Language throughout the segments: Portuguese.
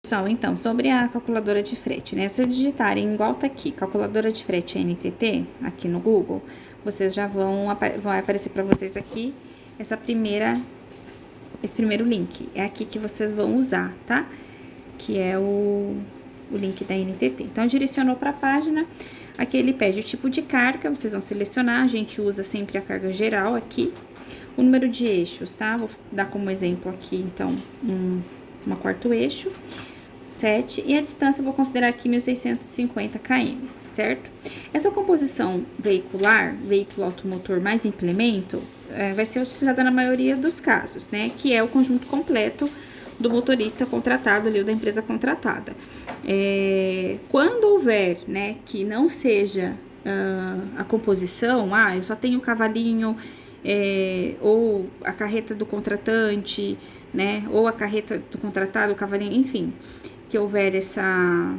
Pessoal, então, sobre a calculadora de frete, né? Se vocês digitarem igual tá aqui, calculadora de frete NTT, aqui no Google, vocês já vão aparecer para vocês aqui esse primeiro link. É aqui que vocês vão usar, tá? Que é o link da NTT. Então, direcionou para a página. Aqui ele pede o tipo de carga, vocês vão selecionar. A gente usa sempre a carga geral aqui. O número de eixos, tá? Vou dar como exemplo aqui, então, uma quarto eixo. 7, e a distância eu vou considerar aqui 1.650 km, certo? Essa composição veicular, veículo automotor mais implemento, vai ser utilizada na maioria dos casos, né? Que é o conjunto completo do motorista contratado ali, ou da empresa contratada. Quando houver, né, que não seja a composição, eu só tenho o cavalinho, ou a carreta do contratante, né, ou a carreta do contratado, o cavalinho, enfim, que houver essa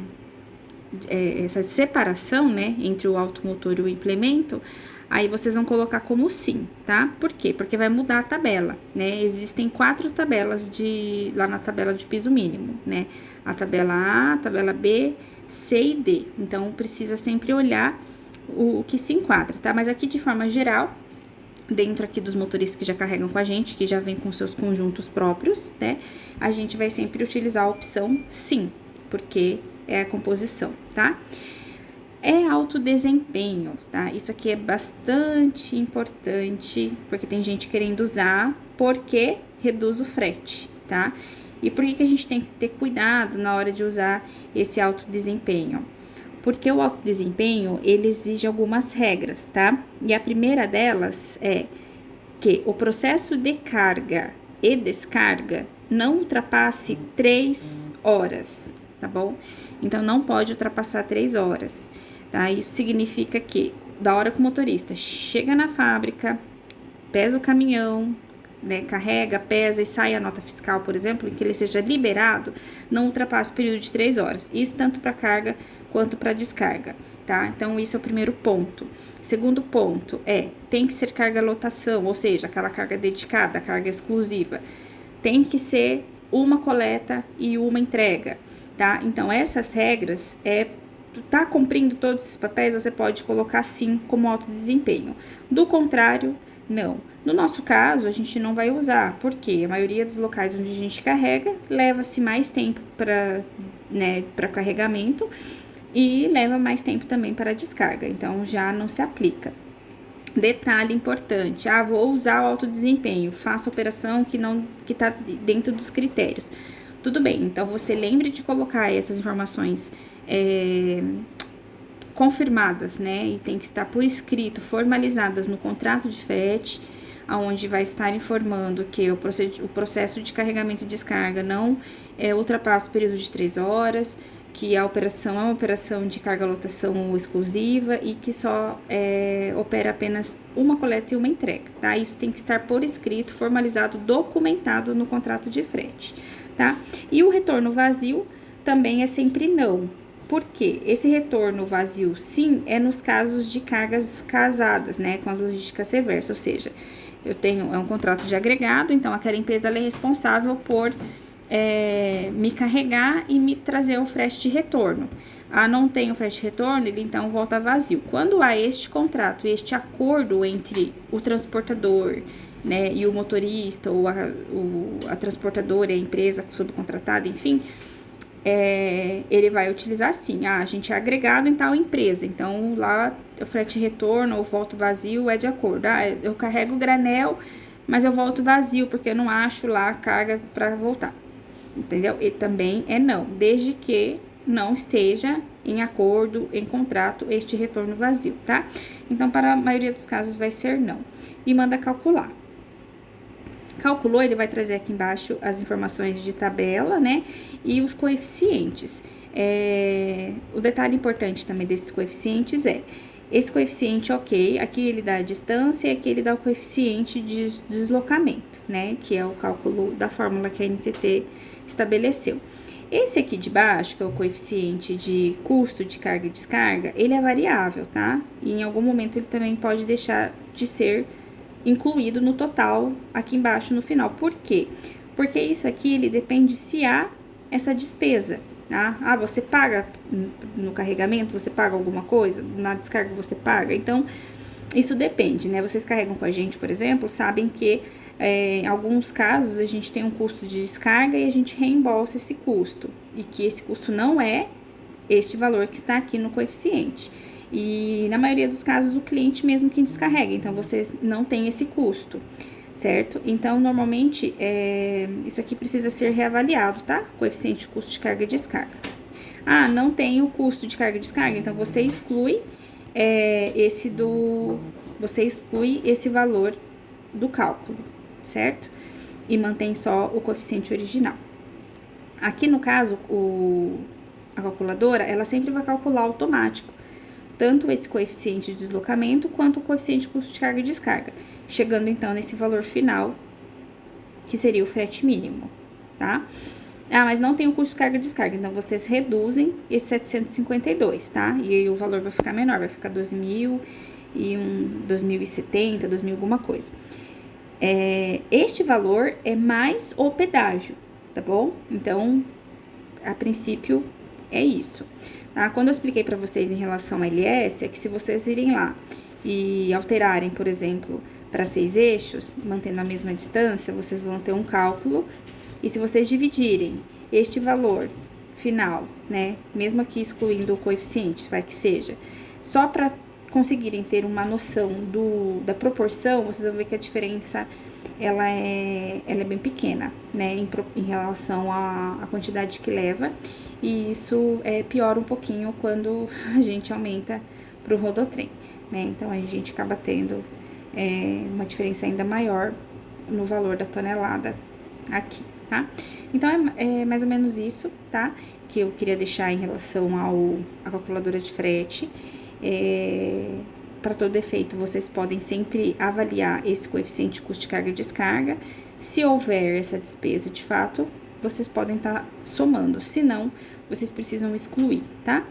separação, né, entre o automotor e o implemento, aí vocês vão colocar como sim, tá? Por quê? Porque vai mudar a tabela, né? Existem 4 tabelas lá na tabela de piso mínimo, né? A tabela A, a tabela B, C e D. Então, precisa sempre olhar o que se enquadra, tá? Mas aqui, de forma geral, dentro aqui dos motoristas que já carregam com a gente, que já vem com seus conjuntos próprios, né? A gente vai sempre utilizar a opção sim, porque é a composição, tá? É alto desempenho, tá? Isso aqui é bastante importante, porque tem gente querendo usar, porque reduz o frete, tá? E por que a gente tem que ter cuidado na hora de usar esse alto desempenho? Porque o alto desempenho, ele exige algumas regras, tá? E a primeira delas é que o processo de carga e descarga não ultrapasse 3 horas, tá bom? Então, não pode ultrapassar 3 horas, tá? Isso significa que, da hora que o motorista chega na fábrica, pesa o caminhão, né, carrega, pesa e sai a nota fiscal, por exemplo, em que ele seja liberado, não ultrapasse o período de 3 horas. Isso tanto para carga quanto para descarga, tá? Então, isso é o primeiro ponto. Segundo ponto tem que ser carga lotação, ou seja, aquela carga dedicada, carga exclusiva. Tem que ser uma coleta e uma entrega, tá? Então, essas regras tá cumprindo todos esses papéis, você pode colocar sim como alto desempenho. Do contrário, não. No nosso caso, a gente não vai usar, porque a maioria dos locais onde a gente carrega, leva-se mais tempo para carregamento e leva mais tempo também para descarga, então já não se aplica. Detalhe importante, vou usar o alto desempenho, faço operação que tá dentro dos critérios. Tudo bem, então você lembre de colocar essas informações confirmadas, né? E tem que estar por escrito, formalizadas no contrato de frete, onde vai estar informando que o processo de carregamento e descarga não ultrapassa o período de 3 horas, que a operação é uma operação de carga-lotação exclusiva e que só opera apenas uma coleta e uma entrega, tá? Isso tem que estar por escrito, formalizado, documentado no contrato de frete, tá? E o retorno vazio também é sempre não. Por quê? Esse retorno vazio, sim, é nos casos de cargas casadas, né, com as logísticas reversas, ou seja, eu tenho um contrato de agregado, então aquela empresa ela é responsável por me carregar e me trazer o frete de retorno. Não tem o frete de retorno, ele então volta vazio. Quando há este contrato, este acordo entre o transportador, né, e o motorista, ou a transportadora, a empresa subcontratada, enfim, ele vai utilizar sim. A gente é agregado em tal empresa, então lá o frete retorno ou volto vazio é de acordo. Eu carrego o granel, mas eu volto vazio porque eu não acho lá a carga para voltar, entendeu? E também é não, desde que não esteja em acordo, em contrato, este retorno vazio, tá? Então, para a maioria dos casos vai ser não. E manda calcular. Calculou, ele vai trazer aqui embaixo as informações de tabela, né? E os coeficientes. O detalhe importante também desses coeficientes esse coeficiente, ok, aqui ele dá a distância e aqui ele dá o coeficiente de deslocamento, né? Que é o cálculo da fórmula que a NTT estabeleceu. Esse aqui de baixo, que é o coeficiente de custo de carga e descarga, ele é variável, tá? E em algum momento ele também pode deixar de ser incluído no total aqui embaixo no final. Por quê? Porque isso aqui ele depende se há essa despesa, tá? Ah, você paga no carregamento, você paga alguma coisa, na descarga você paga. Então, isso depende, né? Vocês carregam com a gente, por exemplo, sabem que em alguns casos a gente tem um custo de descarga e a gente reembolsa esse custo. E que esse custo não é este valor que está aqui no coeficiente. E na maioria dos casos o cliente mesmo que descarrega, então vocês não têm esse custo, certo? Então, normalmente, isso aqui precisa ser reavaliado, tá? Coeficiente de custo de carga e descarga. Ah, não tem o custo de carga e descarga, então você exclui você exclui esse valor do cálculo, certo? E mantém só o coeficiente original. Aqui no caso, a calculadora, ela sempre vai calcular automático, tanto esse coeficiente de deslocamento quanto o coeficiente de custo de carga e descarga, chegando então nesse valor final, que seria o frete mínimo, tá? Ah, mas não tem o custo de carga e descarga, então vocês reduzem esse 752, tá? E aí o valor vai ficar menor, vai ficar 2.000 e 2.070, 2.000 alguma coisa. Este valor é mais o pedágio, tá bom? Então, a princípio, é isso. Tá? Quando eu expliquei para vocês em relação à LS, é que se vocês irem lá e alterarem, por exemplo, para 6 eixos, mantendo a mesma distância, vocês vão ter um cálculo. E se vocês dividirem este valor final, né, mesmo aqui excluindo o coeficiente, vai que seja, só para conseguirem ter uma noção da proporção, vocês vão ver que a diferença ela é bem pequena, né, em relação à quantidade que leva, e isso piora um pouquinho quando a gente aumenta para o rodotrem, né, então a gente acaba tendo uma diferença ainda maior no valor da tonelada aqui, tá? Então, é mais ou menos isso, tá? Que eu queria deixar em relação à calculadora de frete. Para todo efeito, vocês podem sempre avaliar esse coeficiente de custo de carga e descarga. Se houver essa despesa de fato, vocês podem estar somando. Se não, vocês precisam excluir, tá?